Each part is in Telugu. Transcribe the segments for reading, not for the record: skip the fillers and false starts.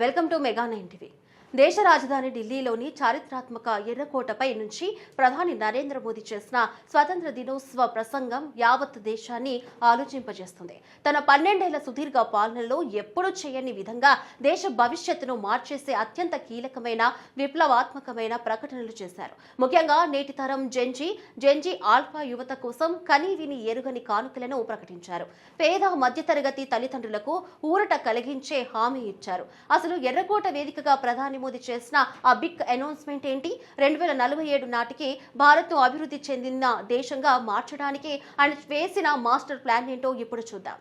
Welcome to mega 9 TV. దేశ రాజధాని ఢిల్లీలోని చారిత్రాత్మక ఎర్రకోటపై నుంచి ప్రధాని నరేంద్ర మోదీ చేసిన స్వతంత్ర దినోత్సవ ప్రసంగం యావత్ దేశాన్ని ఆలోచింపజేస్తుంది. తన 12 ఏళ్ల సుదీర్ఘ పాలనలో ఎప్పుడూ చేయని విధంగా దేశ భవిష్యత్తును మార్చేసే అత్యంత కీలకమైన విప్లవాత్మకమైన ప్రకటనలు చేశారు. ముఖ్యంగా నేటి తరం జెన్జీ ఆల్ఫా యువత కోసం కనీవిని ఎరుగని కానుకలను ప్రకటించారు. పేద మధ్యతరగతి తల్లిదండ్రులకు ఊరట కలిగించే హామీ ఇచ్చారు. అసలు ఎర్రకోట వేదికగా ప్రధాని మోదీ చేసిన ఆ బిగ్ అనౌన్స్మెంట్ ఏంటి? 2047 నాటికి భారత్ ను అభివృద్ధి చెందిన దేశంగా మార్చడానికి ఆయన వేసిన మాస్టర్ ప్లాన్ ఏంటో ఇప్పుడు చూద్దాం.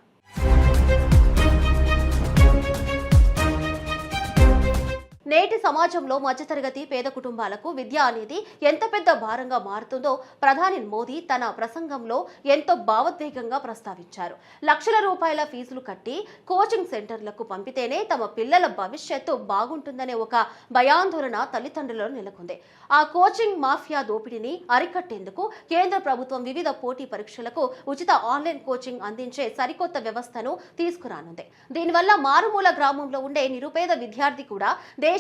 నేటి సమాజంలో మధ్యతరగతి పేద కుటుంబాలకు విద్య అనేది ఎంత పెద్ద భారంగా మారుతుందో ప్రధాని మోదీ తన ప్రసంగంలో ఎంతో భావోద్వేగంగా ప్రస్తావించారు. లక్షల రూపాయల ఫీజులు కట్టి కోచింగ్ సెంటర్లకు పంపితేనే తమ పిల్లల భవిష్యత్తు బాగుంటుందనే ఒక భయాందోళన తల్లిదండ్రులలో నెలకొంది. ఆ కోచింగ్ మాఫియా దోపిడీని అరికట్టేందుకు కేంద్ర ప్రభుత్వం వివిధ పోటీ పరీక్షలకు ఉచిత ఆన్లైన్ కోచింగ్ అందించే సరికొత్త వ్యవస్థను తీసుకురానుంది. దీనివల్ల మారుమూల గ్రామంలో ఉండే నిరుపేద విద్యార్థి కూడా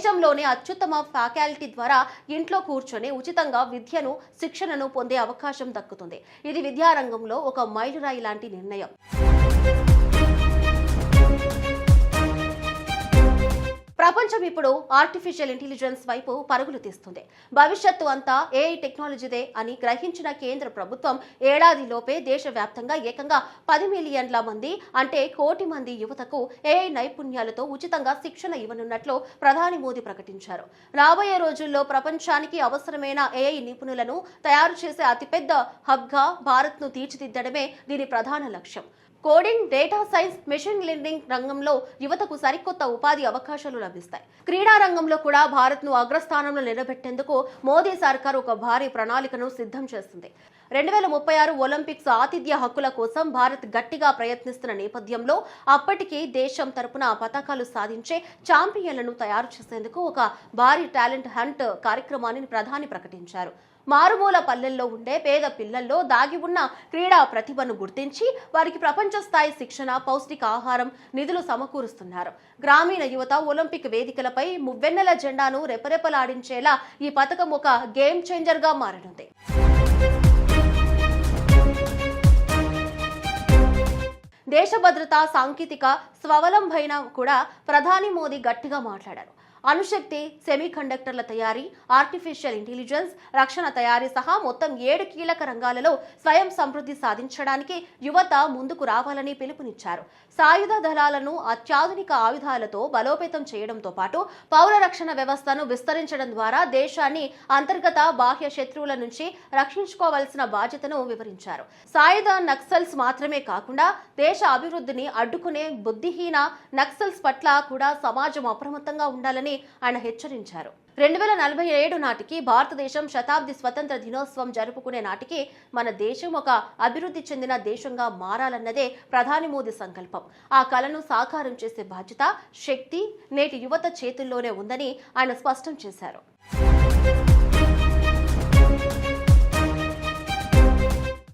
దేశంలోనే అత్యుత్తమ ఫ్యాకల్టీ ద్వారా ఇంట్లో కూర్చొని ఉచితంగా విద్యను శిక్షణను పొందే అవకాశం దక్కుతుంది. ఇది విద్యారంగంలో ఒక మైలురాయి లాంటి నిర్ణయం. ప్రపంచం ఇప్పుడు ఆర్టిఫిషియల్ ఇంటెలిజెన్స్ వైపు పరుగులు తీస్తుంది. భవిష్యత్తు అంతా ఏఐ టెక్నాలజీదే అని గ్రహించిన కేంద్ర ప్రభుత్వం ఏడాదిలోపే దేశవ్యాప్తంగా ఏకంగా 10 మిలియన్ల మంది అంటే 1 కోటి మంది యువతకు ఏఐ నైపుణ్యాలతో ఉచితంగా శిక్షణ ఇవ్వనున్నట్లు ప్రధాని మోదీ ప్రకటించారు. రాబోయే రోజుల్లో ప్రపంచానికి అవసరమైన ఏఐ నిపుణులను తయారు చేసే అతిపెద్ద హబ్గా భారత్ను తీర్చిదిద్దడమే దీని ప్రధాన లక్ష్యం. Coding, data science, machine learning రంగంలో యువతకు సరికొత్త ఉపాధి అవకాశాలు లభిస్తాయి. క్రీడా రంగంలో కూడా భారత్ను అగ్రస్థానంలో నిలబెట్టేందుకు మోదీ సర్కార్ ఒక భారీ ప్రణాళికను సిద్ధం చేస్తుంది. 2036 ఒలింపిక్స్ ఆతిథ్య హక్కుల కోసం భారత్ గట్టిగా ప్రయత్నిస్తున్న నేపథ్యంలో అప్పటికి దేశం తరపున పతకాలు సాధించే ఛాంపియన్లను తయారు చేసేందుకు ఒక భారీ టాలెంట్ హంట్ కార్యక్రమాన్ని ప్రధాని ప్రకటించారు. మారుమూల పల్లెల్లో ఉండే పేద పిల్లల్లో దాగి ఉన్న క్రీడా ప్రతిభను గుర్తించి వారికి ప్రపంచ స్థాయి శిక్షణ, పౌష్టిక ఆహారం, నిధులు సమకూరుస్తున్నారు. గ్రామీణ యువత ఒలింపిక్ వేదికలపై మువ్వెన్నెల జెండాను రెపరెపలాడించేలా ఈ పథకం ఒక గేమ్ చేంజర్ గా మారనుంది. దేశ భద్రత, సాంకేతిక స్వావలంబన కూడా ప్రధాని మోదీ గట్టిగా మాట్లాడారు. అణుశక్తి, సెమీ కండక్టర్ల తయారీ, ఆర్టిఫిషియల్ ఇంటెలిజెన్స్, రక్షణ తయారీ సహా మొత్తం 7 కీలక రంగాలలో స్వయం సమృద్ధి సాధించడానికి యువత ముందుకు రావాలని పిలుపునిచ్చారు. సాయుధ దళాలను అత్యాధునిక ఆయుధాలతో బలోపేతం చేయడంతో పాటు పౌర రక్షణ వ్యవస్థను విస్తరించడం ద్వారా దేశాన్ని అంతర్గత, బాహ్య శత్రువుల నుంచి రక్షించుకోవాల్సిన బాధ్యతను వివరించారు. సాయుధ నక్సల్స్ మాత్రమే కాకుండా దేశ అభివృద్ధిని అడ్డుకునే బుద్ధిహీన నక్సల్స్ పట్ల కూడా సమాజం అప్రమత్తంగా ఉండాలని ఆయన హెచ్చరించారు. 2047 నాటికి భారతదేశం శతాబ్ది స్వతంత్ర దినోత్సవం జరుపుకునే నాటికి మన దేశం ఒక అభివృద్ధి చెందిన దేశంగా మారాలన్నదే ప్రధాని మోదీ సంకల్పం. ఆ కలను సాకారం చేసే బాధ్యత, శక్తి నేటి యువత చేతుల్లోనే ఉందని ఆయన స్పష్టం చేశారు.